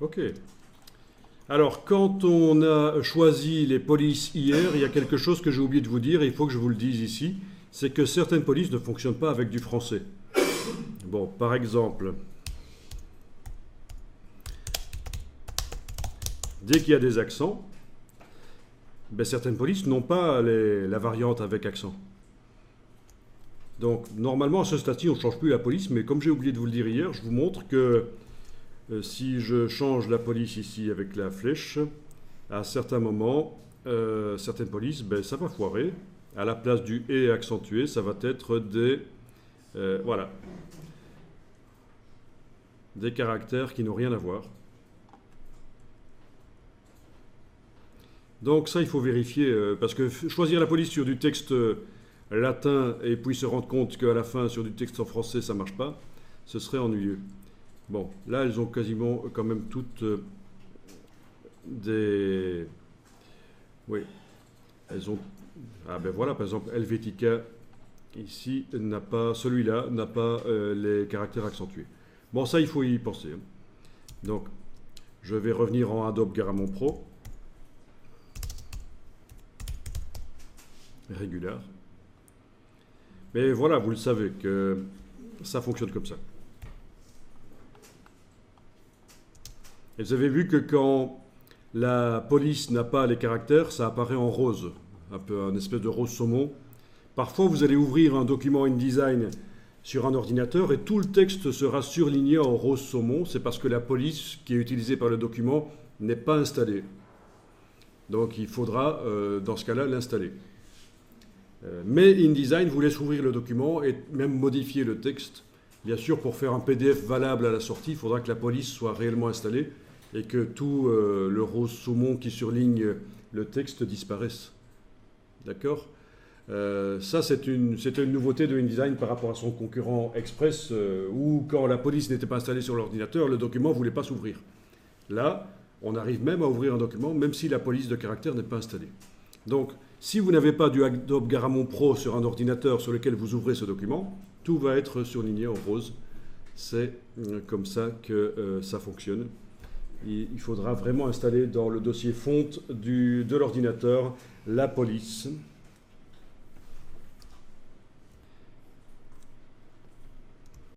Ok. Alors, quand on a choisi les polices hier, il y a quelque chose que j'ai oublié de vous dire et il faut que je vous le dise ici, c'est que certaines polices ne fonctionnent pas avec du français. Bon, par exemple, dès qu'il y a des accents, ben, certaines polices n'ont pas la variante avec accent. Donc, normalement, à ce stade-ci, on ne change plus la police, mais comme j'ai oublié de vous le dire hier, je vous montre que si je change la police ici avec la flèche, à certains moments, certaines polices, ben, ça va foirer. À la place du « et » accentué, ça va être des, voilà, des caractères qui n'ont rien à voir. Donc ça, il faut vérifier, parce que choisir la police sur du texte latin et puis se rendre compte qu'à la fin, sur du texte en français, ça ne marche pas, ce serait ennuyeux. Bon, là, elles ont quasiment quand même toutes des... Oui, elles ont... Ah ben voilà, par exemple, Helvetica, ici, n'a pas... Celui-là n'a pas les caractères accentués. Bon, ça, il faut y penser. Hein. Donc, je vais revenir en Adobe Garamond Pro. Régular. Mais voilà, vous le savez que ça fonctionne comme ça. Et vous avez vu que quand la police n'a pas les caractères, ça apparaît en rose, un peu un espèce de rose saumon. Parfois, vous allez ouvrir un document InDesign sur un ordinateur et tout le texte sera surligné en rose saumon. C'est parce que la police qui est utilisée par le document n'est pas installée. Donc il faudra, dans ce cas-là, l'installer. Mais InDesign vous laisse ouvrir le document et même modifier le texte. Bien sûr, pour faire un PDF valable à la sortie, il faudra que la police soit réellement installée et que tout le rose saumon qui surligne le texte disparaisse. D'accord ? Ça, c'est une nouveauté de InDesign par rapport à son concurrent Express, où quand la police n'était pas installée sur l'ordinateur, le document ne voulait pas s'ouvrir. Là, on arrive même à ouvrir un document, même si la police de caractère n'est pas installée. Donc, si vous n'avez pas du Adobe Garamond Pro sur un ordinateur sur lequel vous ouvrez ce document, tout va être surligné en rose. C'est comme ça que ça fonctionne. Il faudra vraiment installer dans le dossier fonte de l'ordinateur la police.